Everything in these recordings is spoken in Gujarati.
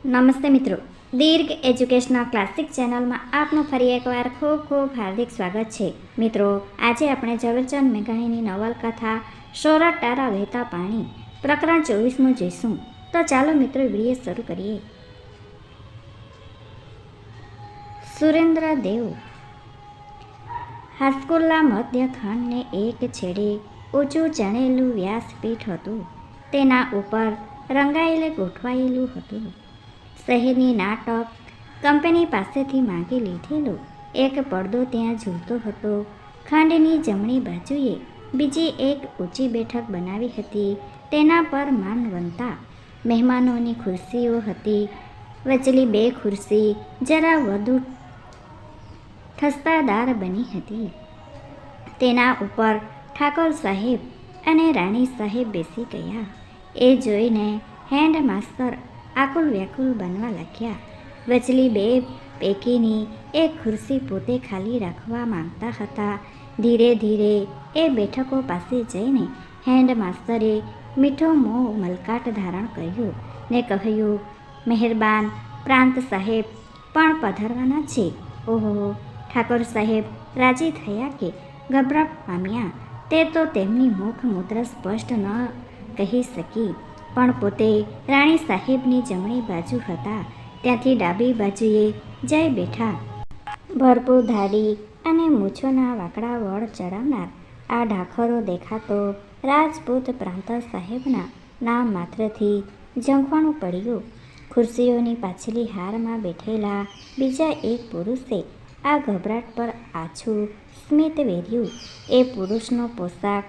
નમસ્તે મિત્રો, દીર્ઘ એજ્યુકેશનલ ક્લાસિક ચેનલમાં આપનું ફરી એકવાર ખૂબ ખૂબ હાર્દિક સ્વાગત છે. મિત્રો, આજે આપણે ઝવેરચંદ મેઘાણીની નવલકથા સોરઠ તારા વહેતા પાણી પ્રકરણ 24મું જોઈશું. તો ચાલો મિત્રો વિડીયો શરૂ કરીએ. સુરેન્દ્રદેવ હાઈસ્કૂલના મધ્ય ખંડને એક છેડે ઊંચું ચણેલું વ્યાસપીઠ હતું. તેના ઉપર રંગાઈને ગોઠવાયેલું હતું. શહેરની નાટક કંપની પાસેથી માંગી લીધેલો એક પડદો ત્યાં ઝૂલતો હતો. ખંડની જમણી બાજુએ બીજી એક ઊંચી બેઠક બનાવી હતી. તેના પર માનવંતા મહેમાનોની ખુરશીઓ હતી. વચલી બે ખુરશી જરા વધુ ઠસતાદાર બની હતી. તેના ઉપર ઠાકોર સાહેબ અને રાણી સાહેબ બેસી ગયા. એ જોઈને હેન્ડ માસ્તર આકુલ વ્યાકુલ બનવા લાગ્યા. વચલી બે પૈકીની એક ખુરશી પોતે ખાલી રાખવા માંગતા હતા. ધીરે ધીરે એ બેઠકો પાસે જઈને હેન્ડ માસ્તરે મીઠો મોં મલકાટ ધારણ કર્યું ને કહ્યું, મહેરબાન પ્રાંત સાહેબ પણ પધારવાના છે. ઓહો! ઠાકોર સાહેબ રાજી થયા કે ગભરાટ પામ્યા? તે તો તેમની મુખ મુદ્રા સ્પષ્ટ ન કહી શકી, પણ પોતે રાણી સાહેબની જમણી બાજુ હતા. ત્યાંથી ડાબી બાજુએ જઈ બેઠા. ભરપૂર દાઢી અને મૂછોના વાકડા વળ ચડાવનાર આ ડાખરો દેખાતો રાજપૂત પ્રાંત સાહેબના નામ માત્રથી ઝંખવાણું પડ્યું. ખુરશીઓની પાછલી હારમાં બેઠેલા બીજા એક પુરુષે આ ગભરાટ પર આછું સ્મિત વેર્યું. એ પુરુષનો પોશાક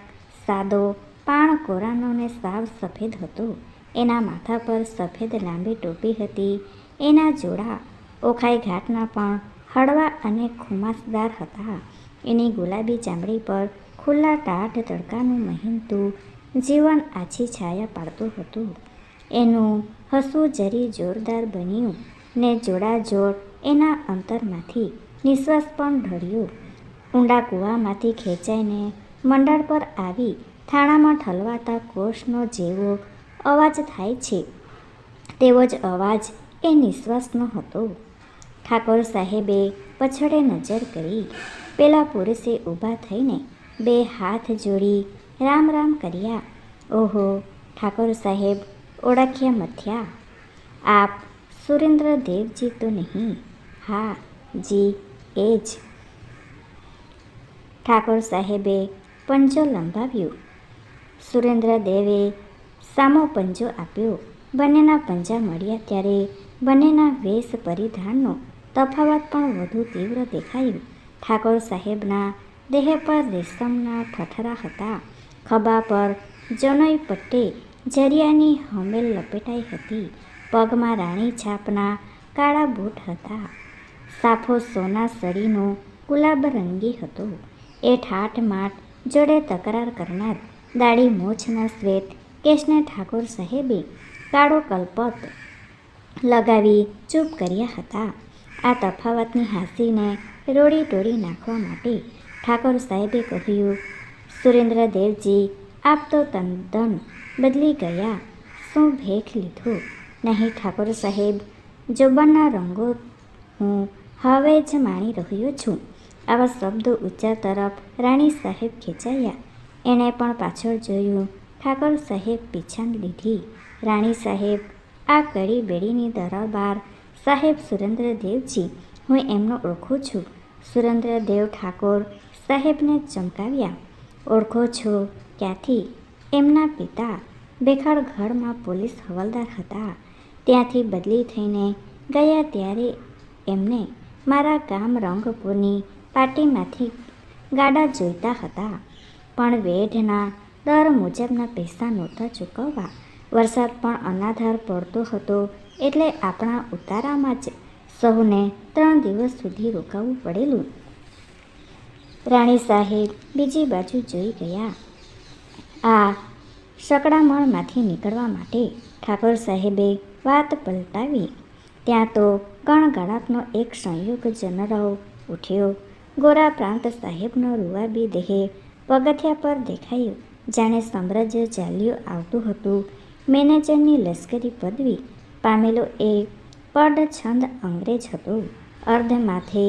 સાદો પાણ કોરાનો ને સાવ સફેદ હતો. એના માથા પર સફેદ લાંબી ટોપી હતી. એના જોડા ઓખાઈ ઘાટના પણ હળવા અને ખુમાસદાર હતા. એની ગુલાબી ચામડી પર ખુલ્લા ટાઢ તડકાનું મહીનતું જીવન આછી છાયા પાડતું હતું. એનું હસવું જરી જોરદાર બન્યું ને જોડાજોડ એના અંતરમાંથી નિશ્વાસ પણ ઢળ્યો. ઊંડા કૂવામાંથી ખેંચાઈને મંડાળ પર આવી થાણામાં ઠલવાતા કોષનો જેવો અવાજ થાય છે, તેવો જ અવાજ એ નિશ્વાસનો હતો. ઠાકોર સાહેબે પછડે નજર કરી. પેલા પુરુષે ઊભા થઈને બે હાથ જોડી રામ રામ કર્યા. ઓહો! ઠાકોર સાહેબ ઓળખ્યા મથ્યા. આપ સુરેન્દ્રદેવજી તો નહીં? હા જી, એ જ. ઠાકોર સાહેબે પંજો લંબાવ્યો. સુરેન્દ્રદેવે સામો પંજો આપ્યો. બંનેના પંજા મળ્યા ત્યારે બંનેના વેશ પરિધાનનો તફાવત પણ વધુ તીવ્ર દેખાયો. ઠાકોર સાહેબના દેહ પર રેશમના ઠઠરા હતા. ખભા પર જનોઈ પટ્ટે જરિયાની હમેલ લપેટાઈ હતી. પગમાં રાણી છાપના કાળા બૂટ હતા. સાફો સોના સળીનો ગુલાબ રંગી હતો. એ ઠાઠમાઠ જોડે તકરાર કરનાર દાઢી મોછના શ્વેત કેશને ઠાકોર સાહેબે કાળો કલ્પત લગાવી ચૂપ કર્યા હતા. આ તફાવતની હાંસીને રોડી તોડી નાખવા માટે ઠાકોર સાહેબે કહ્યું, સુરેન્દ્રદેવજી, આપ તો તદ્દન બદલી ગયા. શું ભેખ લીધો? નહીં ઠાકોર સાહેબ, જોબનના રંગો હું હવે જ માણી રહ્યો છું. આવા શબ્દો ઉચ્ચાર તરફ રાણી સાહેબ ખેંચાયા. એણે પણ પાછળ જોયું. ઠાકોર સાહેબ પીછાણ લીધી. રાણી સાહેબ, આ કડી બેડીની દરબાર સાહેબ સુરેન્દ્રદેવજી, હું એમને ઓળખું છું. સુરેન્દ્રદેવ ઠાકોર સાહેબને ચમકાવ્યા. ઓળખો છો? ક્યાંથી? એમના પિતા બેખાડગઢમાં પોલીસ હવાલદાર હતા. ત્યાંથી બદલી થઈને ગયા ત્યારે એમને મારા ગામ રંગપુરની પાર્ટીમાંથી ગાડા જોઈતા હતા, પણ વેઢના દર મુજબના પૈસા નહોતા ચૂકવવા. વરસાદ પણ અનાધાર પડતો હતો એટલે આપણા ઉતારામાં જ સહુને 3 દિવસ સુધી રોકાવું પડેલું. રાણી સાહેબ બીજી બાજુ જોઈ ગયા. આ સકડામણમાંથી નીકળવા માટે ઠાકોર સાહેબે વાત પલટાવી. ત્યાં તો ગણગણાટનો એક સંયોગ જનરવ ઉઠ્યો. ગોરા પ્રાંત સાહેબનો રૂવાબી દેહ પગથિયા પર દેખાયો. જાણે સામ્રાજ્ય ચાલ્યું આવતું હતું. મેનેજરની લશ્કરી પદવી પામેલો એ પડછંદ અંગ્રેજ હતો. અર્ધ માથે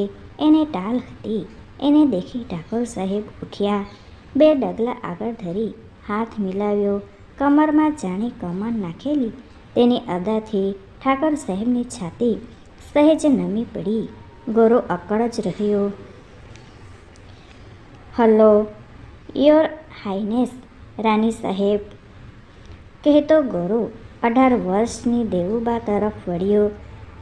એની ટાલ હતી. એને દેખી ઠાકોર સાહેબ ઉઠ્યા. 2 ડગલા આગળ ધરી હાથ મિલાવ્યો. કમરમાં જાણે કમર નાખેલી તેની અદાથી ઠાકોર સાહેબની છાતી સહેજ નમી પડી. ગોરો અક્કડ જ રહ્યો. હલો યોર હાઇનેસ રાની સાહેબ, કહેતો ગોરો 18 વર્ષની દેવુબા તરફ વળ્યો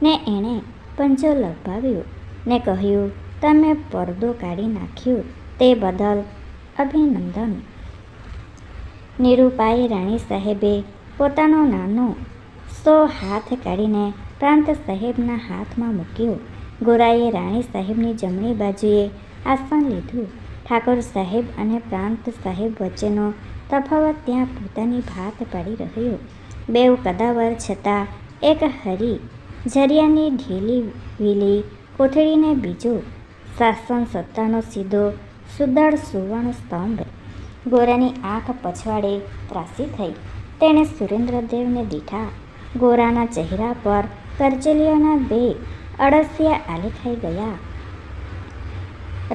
ને એણે પંજો લંબાવ્યો ને કહ્યું, તમે પડદો કાઢી નાખ્યો તે બદલ અભિનંદન. નિરૂપાઈ રાણી સાહેબે પોતાનો નાનો સો હાથ કાઢીને પ્રાંત સાહેબના હાથમાં મૂક્યો. ગોરાએ રાણી સાહેબની જમણી બાજુએ આસન લીધું. ઠાકોર સાહેબ અને પ્રાંત સાહેબ વચ્ચેનો તફાવત ત્યાં પોતાની ભાત પાડી રહ્યો. બેઉ કદાવર છતાં એક હરી ઝરિયાની ઢીલી વીલી કોથળીને બીજો શાસન સત્તાનો સીધો સુદળ સુવર્ણ સ્તંભ. ગોરાની આંખ પછવાડે ત્રાસી થઈ. તેણે સુરેન્દ્રદેવને દીઠા. ગોરાના ચહેરા પર કરચલીઓના 2 અળસિયા આલેખાઈ ગયા.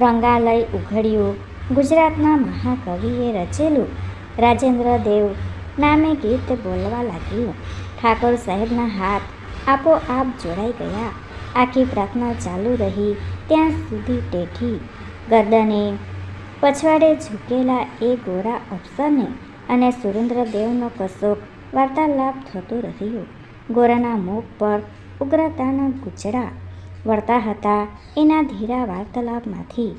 રંગાલય ઉઘડ્યું. ગુજરાતના મહાકવિએ રચેલું રાજેન્દ્ર દેવ નામે ગીત બોલવા લાગ્યું. ઠાકોર સાહેબના હાથ આપોઆપ જોડાઈ ગયા. આખી પ્રાર્થના ચાલુ રહી ત્યાં સુધી ટેઠી ગરદને પછવાડે ઝૂકેલા એ ગોરા અફસરને અને સુરેન્દ્રદેવનો કશોક વાર્તાલાપ થતો રહ્યો. ગોરાના મુખ પર ઉગ્રતાના ગૂંચડા વળતા હતા. એના ધીરા વાર્તાલાપમાંથી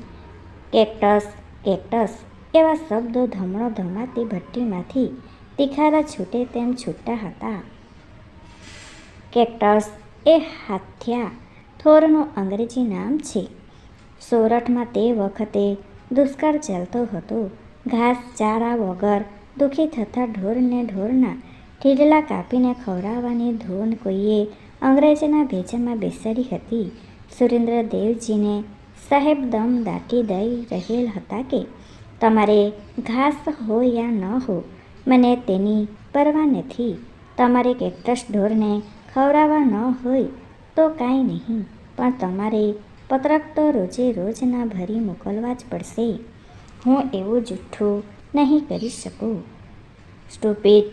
કેક્ટસ કેક્ટસ એવા શબ્દો ધમણો ધમાતી ભઠ્ઠીમાંથી તીખારા છૂટે તેમ છૂટતા હતા. કેક્ટસ એ હાથ્યા થોરનું અંગ્રેજી નામ છે. સોરઠમાં તે વખતે દુષ્કાળ ચાલતો હતો. ઘાસ ચારા વગર દુઃખી થતા ઢોરને ઢોરના ઢીડલા કાપીને ખવડાવવાની ધોન કોઈએ અંગ્રેજના ભેજામાં બેસાડી હતી. સુરેન્દ્રદેવજીને સાહેબ દમ દાટી દઈ રહેલ હતા કે તમારે ઘાસ હો યા ન હો, મને તેની પરવા નથી. તમારે કેક્ટસ ઢોરને ખવડાવવા ન હોય તો કાંઈ નહીં, પણ તમારે પત્રક તો રોજે રોજના ભરી મોકલવા જ પડશે. હું એવું જૂઠું નહીં કરી શકું. સ્ટુપિડ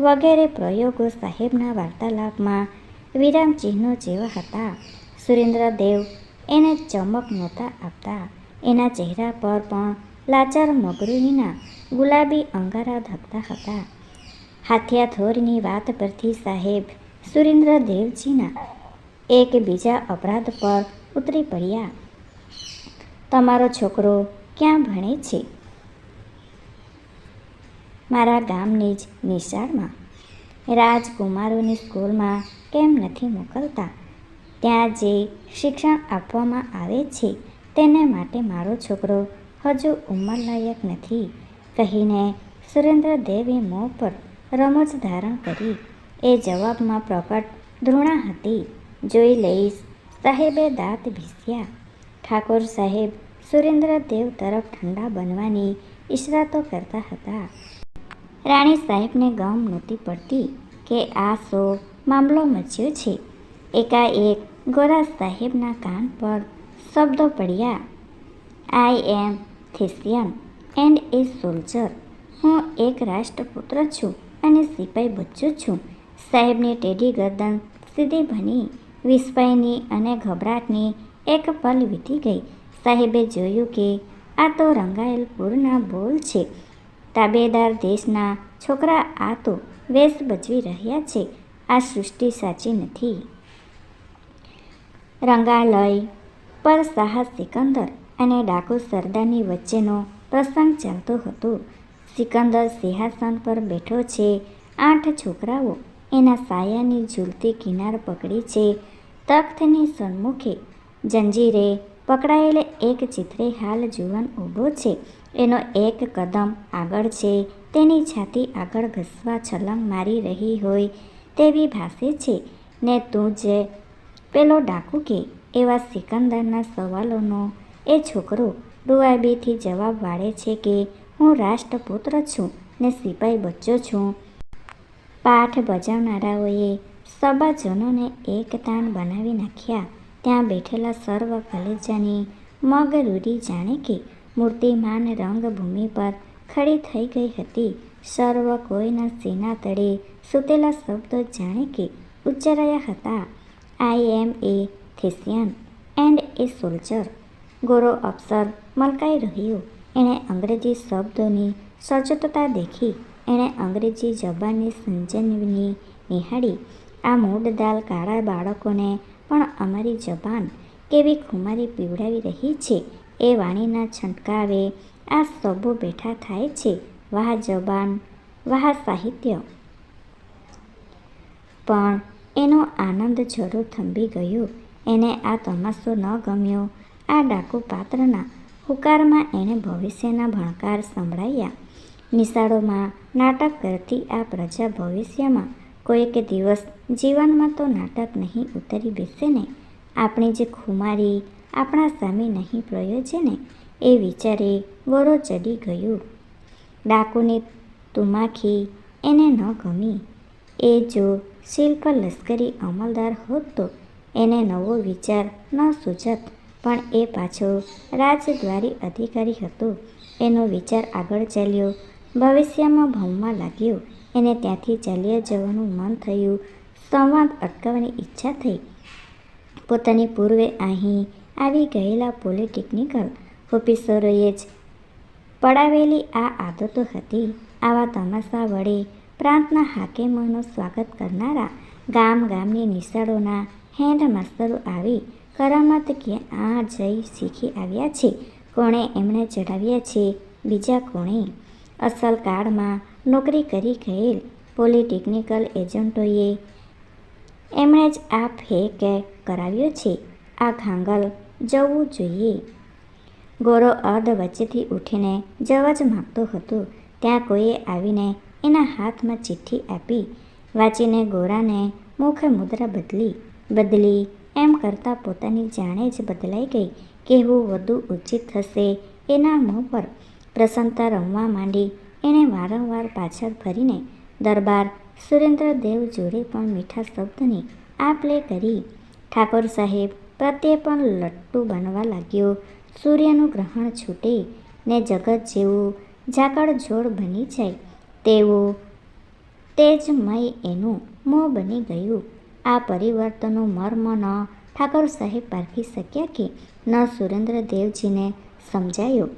વગેરે પ્રયોગો સાહેબના વાર્તાલાપમાં વિરામચિહ્નો જેવા હતા. સુરેન્દ્રદેવ એને ચમક નહોતા આપતા. એના ચહેરા પર પણ લાચાર મગરુહીના ગુલાબી અંગારા ધબતા હતા. હાથિયા થોરની વાત પરથી સાહેબ સુરેન્દ્રદેવજીના એક બીજા અપરાધ પર ઉતરી પડ્યા. તમારો છોકરો ક્યાં ભણે છે? મારા ગામની જ નિશાળમાં. રાજકુમારોની સ્કૂલમાં કેમ નથી મોકલતા? ત્યાં જે શિક્ષણ આપવામાં આવે છે તેને માટે મારો છોકરો હજુ ઉંમરલાયક નથી, કહીને સુરેન્દ્રદેવે મોં પર રમૂજ ધારણ કરી. એ જવાબમાં પ્રકટ ધૃણા હતી. જોઈ લઈશ. સાહેબે દાંત ભીસ્યા. ઠાકોર સાહેબ સુરેન્દ્રદેવ તરફ ઠંડા બનવાની ઈશરાતો કરતા હતા. રાણી સાહેબને ગમ નહોતી પડતી કે આ શો મામલો મચ્યો છે. એકાએક ગોરા સાહેબના કાન પર શબ્દો પડ્યા. આઈ એમ થેસિયન એન્ડ એ સોલ્જર. હું એક રાષ્ટ્રપુત્ર છું અને સિપાઈ બચ્ચો છું. સાહેબની ટેઢી ગરદન સીધી બની. વિસ્મયની અને ગભરાટની એક પલ વીતી ગઈ. સાહેબે જોયું કે આ તો રંગાયેલ પૂરના બોલ છે. તાબેદાર દેશના છોકરા આ તો વેશ ભજવી રહ્યા છે. આ સૃષ્ટિ સાચી નથી. રંગાલય પર શાહ સિકંદર અને ડાકુ સરદારની વચ્ચેનો પ્રસંગ ચાલતો હતો. સિકંદર સિંહાસન પર બેઠો છે. 8 છોકરાઓ એના સાયાની ઝૂલતી કિનાર પકડી છે. તખ્તની સન્મુખે જંજીરે પકડાયેલે એક ચિત્રેહાલ જુવાન ઊભો છે. એનો એક કદમ આગળ છે. તેની છાતી આગળ ઘસવા છલાંગ મારી રહી હોય તેવી ભાસે છે. ને તું જે પેલો ડાકુ કે? એવા સિકંદરના સવાલોનો એ છોકરો રૂઆબીથી જવાબ વાળે છે કે હું રાષ્ટ્રપુત્ર છું ને સિપાઈ બચ્ચો છું. પાઠ બજાવનારાઓએ સભાજનોને એક તાણ બનાવી નાખ્યા. ત્યાં બેઠેલા સર્વ કલેજાની મગરૂડી જાણે કે મૂર્તિમાન રંગભૂમિ પર ખડી થઈ ગઈ હતી. સર્વ કોઈના સીના તળે સૂતેલા શબ્દો જાણે કે ઉચ્ચારાયા હતા. આઈ એમ એ થેસિયન એન્ડ એ સોલ્જર. ગોરો અક્ષર મલકાઈ રહ્યો. એણે અંગ્રેજી શબ્દોની સચોટતા દેખી. એણે અંગ્રેજી જબાનની સંજીવની નિહાળી. આ મૂળદાલ કાળા બાળકોને પણ અમારી જબાન કેવી ખુમારી પીવડાવી રહી છે એ વાણીના છંટકાવે આ સભો બેઠા થાય છે. વાહ જબાન, વાહ સાહિત્ય! પણ એનો આનંદ જડો થંભી ગયો. એને આ તમાશો ન ગમ્યો. આ ડાકુ પાત્રના હુંકારમાં એણે ભવિષ્યના ભણકાર સંભળાવ્યા. નિશાળોમાં નાટક કરતી આ પ્રજા ભવિષ્યમાં કોઈક દિવસ જીવનમાં તો નાટક નહીં ઉતરી બેસે ને? આપણી જ ખુમારી આપણા સામે નહીં પ્રયોજે ને? એ વિચારે ગોરો ચડી ગયો. ડાકુની તુમાખી એને ન ગમી. એ જો શિલ્પ લશ્કરી અમલદાર હોત તો એને નવો વિચાર ન સૂઝત, પણ એ પાછો રાજદ્વારી અધિકારી હતો. એનો વિચાર આગળ ચાલ્યો. ભવિષ્યમાં ભમવા લાગ્યો. એને ત્યાંથી ચાલ્યા જવાનું મન થયું. સંવાદ અટકાવવાની ઈચ્છા થઈ. પોતાની પૂર્વે અહીં આવી ગયેલા પોલિટિકલ ઓફિસરોએ જ પડાવેલી આ આદતો હતી. આવા તમાશા વડે પ્રાંતના હાકેમોનું સ્વાગત કરનારા ગામની નિશાળોના હેડ માસ્તરો આવી કરામત ક્યાં જઈ શીખી આવ્યા છે? કોણે એમણે ચડાવ્યા છે? બીજા કોણે? અસલ કાળમાં નોકરી કરી ગયેલ પોલિટિકલ એજન્ટોએ એમણે જ આ ફેંક કરાવ્યો છે. આ ઘાંગલ જવું જોઈએ. ગોરો અર્ધ વચ્ચેથી ઉઠીને જવા જ માંગતો હતો. ત્યાં કોઈએ આવીને એના હાથમાં ચિઠ્ઠી આપી. વાંચીને ગોરાને મુખ મુદ્રા બદલી એમ કરતાં પોતાની જાણે જ બદલાઈ ગઈ. કહેવું વધુ ઉચિત થશે. એના મોં પર પ્રસન્નતા રમવા માંડી. એણે વારંવાર પાછળ ફરીને દરબાર સુરેન્દ્રદેવ જોડે પણ મીઠા શબ્દની આપ લે કરી. ઠાકોર સાહેબ પ્રત્યે પણ લટ્ટુ બનવા લાગ્યો. સૂર્યનું ગ્રહણ છૂટે ને જગત જેવું ઝાકળઝોળ બની જાય તેવું તેજમય એનું મોં બની ગયું. આ પરિવર્તનનું મર્મ ન ઠાકોર સાહેબ પારખી શક્યા કે ન સુરેન્દ્રદેવજીને સમજાયો.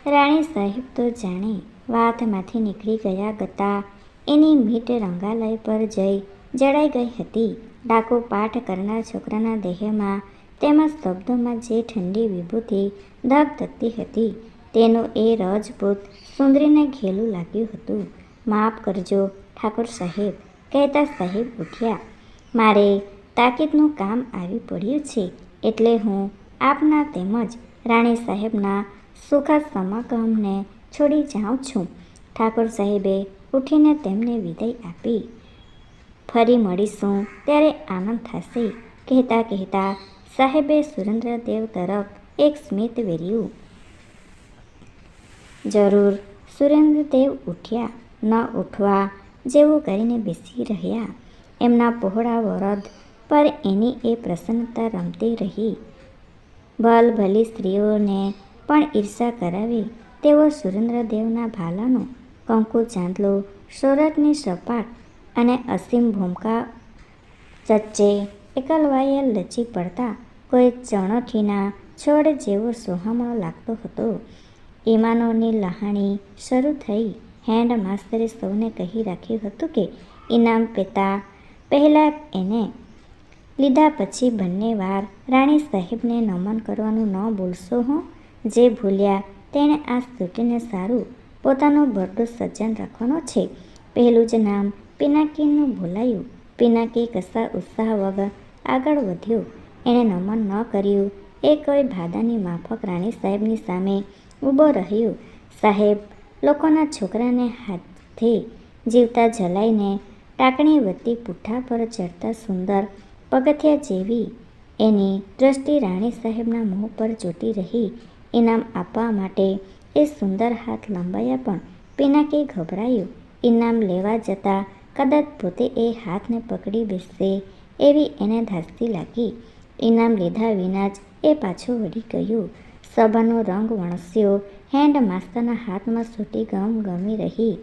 રાણી સાહેબ તો જાણે વાતમાંથી નીકળી ગયા ગતા એની મીટ રંગાલય પર જઈ જડાઈ ગઈ હતી. ડાકુ પાઠ કરનાર છોકરાના દેહમાં તેમજ શબ્દોમાં જે ઠંડી વિભૂતિ ધગધગતી હતી તેનું એ રજપૂત સુંદરીને ઘેલું લાગ્યું હતું. માફ કરજો ઠાકોર સાહેબ, કહેતા સાહેબ ઉઠ્યા. મારે તાકીદનું કામ આવી પડ્યું છે એટલે હું આપના તેમજ રાણી સાહેબના સુખદ સમાગમને છોડી જાઉં છું. ઠાકોર સાહેબે ઉઠીને તેમને વિદાય આપી. ફરી મળીશું ત્યારે આનંદ થશે, કહેતા કહેતા સાહેબે સુરેન્દ્રદેવ તરફ એક સ્મિત વેર્યું. જરૂર. સુરેન્દ્રદેવ ઉઠ્યા. ન ઉઠવા જેવું કરીને બેસી રહ્યા. એમના પહોળા વરદ પર એની એ પ્રસન્નતા રમતી રહી. ભલભલી સ્ત્રીઓને પણ ઈર્ષા કરાવે તેવો સુરેન્દ્રદેવના ભાલાનો કંકુ ચાંદલો સોરઠની સપાટ અને અસીમ ભૂમકા વચ્ચે એકલવાયે લચી પડતા કોઈ ચણોઠીના છોડ જેવો સોહામણો લાગતો હતો. ઇમાનોની લહાણી શરૂ થઈ. હેન્ડ માસ્તરે સૌને કહી રાખ્યું હતું કે ઇનામ પહેલાં એને લીધા પછી બંને વાર રાણી સાહેબને નમન કરવાનું ન ભૂલશો હો. જે ભૂલ્યા તેણે આ સ્તુતિને સારું પોતાનું બરડું સજ્જન રાખવાનો છે. પહેલું જ નામ પિનાકીનું ભૂલાયું. પિનાકી કશા ઉત્સાહ વગર આગળ વધ્યો. એણે નમન ન કર્યું. એ કોઈ ભાદાની માફક રાણી સાહેબની સામે ઊભો રહ્યો. સાહેબ લોકોના છોકરાને હાથે જીવતા જલાઈને ટાંકણી વતી પૂઠા પર ચડતા સુંદર પગથિયા જેવી એની દૃષ્ટિ રાણી સાહેબના મોં પર ચોંટી રહી. ઇનામ આપવા માટે એ સુંદર હાથ લંબાયા પણ પિનાકી ગભરાયું. ઇનામ લેવા જતાં કદાચ પોતે એ હાથને પકડી બેસશે એવી એને ધાસ્તી લાગી. ઇનામ લીધા વિના જ એ પાછું વળી ગયું. સભાનો રંગ વણસ્યો. હેન્ડ માસ્તરના હાથમાં સૂટી ગમી રહી.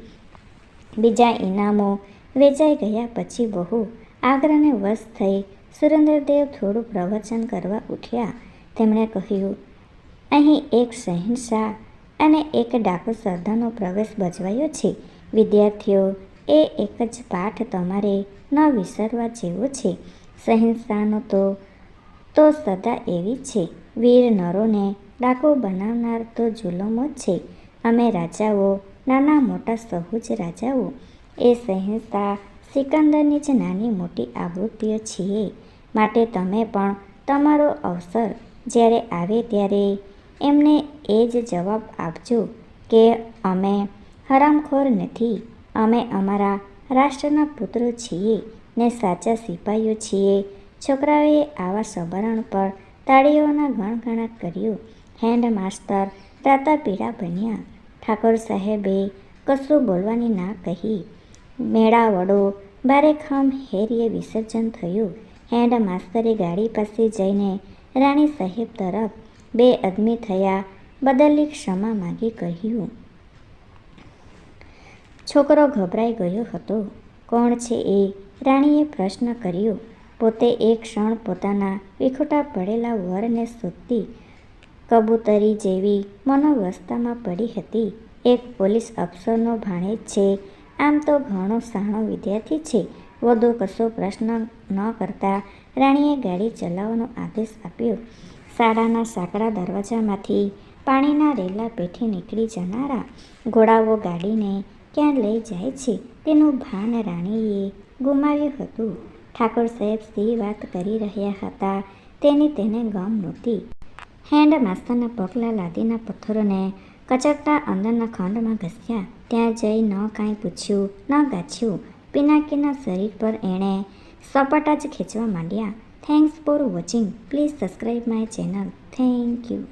બીજા ઇનામો વેચાઈ ગયા પછી બહુ આગ્રહને વશ થઈ સુરેન્દ્રદેવ થોડું પ્રવચન કરવા ઉઠ્યા. તેમણે કહ્યું, અહીં એક શહેનશાહ અને એક ડાકુ સરદારનો પ્રવેશ ભજવાયો છે. વિદ્યાર્થીઓ, એ એક જ પાઠ તમારે ન વિસરવા જેવો છે. શહેનશાહનો તો સદા એવી છે. વીર નરોને ડાકુ બનાવનાર તો જુલમો જ છે. અમે રાજાઓ, નાના મોટા સહુ જ રાજાઓ, એ શહેનશાહ સિકંદરની જ નાની મોટી આવૃત્તિઓ છીએ. માટે તમે પણ તમારો અવસર જ્યારે આવે ત્યારે એમને એ જ જવાબ આપજો કે અમે હરામખોર નથી. અમે અમારા રાષ્ટ્રના પુત્રો છીએ ને સાચા સિપાઈઓ છીએ. છોકરાઓએ આવા સભારણ પર તાળીઓના ગણગણાટ કર્યું. હેન્ડ માસ્તર રાતાપીળા બન્યા. ઠાકોર સાહેબે કશું બોલવાની ના કહી. મેળાવડો ભારેખમ હેરીએ વિસર્જન થયું. હેન્ડ માસ્તરે ગાડી પાસે જઈને રાણી સાહેબ તરફ બેઅદબી થયા બદલની ક્ષમા માગી કહ્યું. છોકરો ગભરાઈ ગયો હતો. કોણ છે એ? રાણીએ પ્રશ્ન કર્યો. પોતે એક ક્ષણ પોતાના વિખૂટા પડેલા વરને શોધતી કબૂતરી જેવી મનોવસ્થામાં પડી હતી. એક પોલીસ અફસરનો ભાણેજ છે. આમ તો ઘણો શાણો વિદ્યાર્થી છે. વધુ કશો પ્રશ્ન ન કરતા રાણીએ ગાડી ચલાવવાનો આદેશ આપ્યો. શાળાના સાંકડા દરવાજામાંથી પાણીના રેલા પેઠે નીકળી જનારા ઘોડાઓ ગાડીને ક્યાં લઈ જાય છે તેનું ભાન રાણીએ ગુમાવ્યું હતું. ઠાકોર સાહેબ શી વાત કરી રહ્યા હતા તેની તેને ગમ નહોતી. હેન્ડ માસ્તરના પગલા લાદીના પથ્થરોને કચકતા અંદરના ખંડમાં ઘસ્યા. ત્યાં જઈ ન કાંઈ પૂછ્યું ન ગાછ્યું. પિનાકીના શરીર પર એણે સપાટા જ ખેંચવા માંડ્યા. Thanks for watching. Please subscribe my channel. Thank you.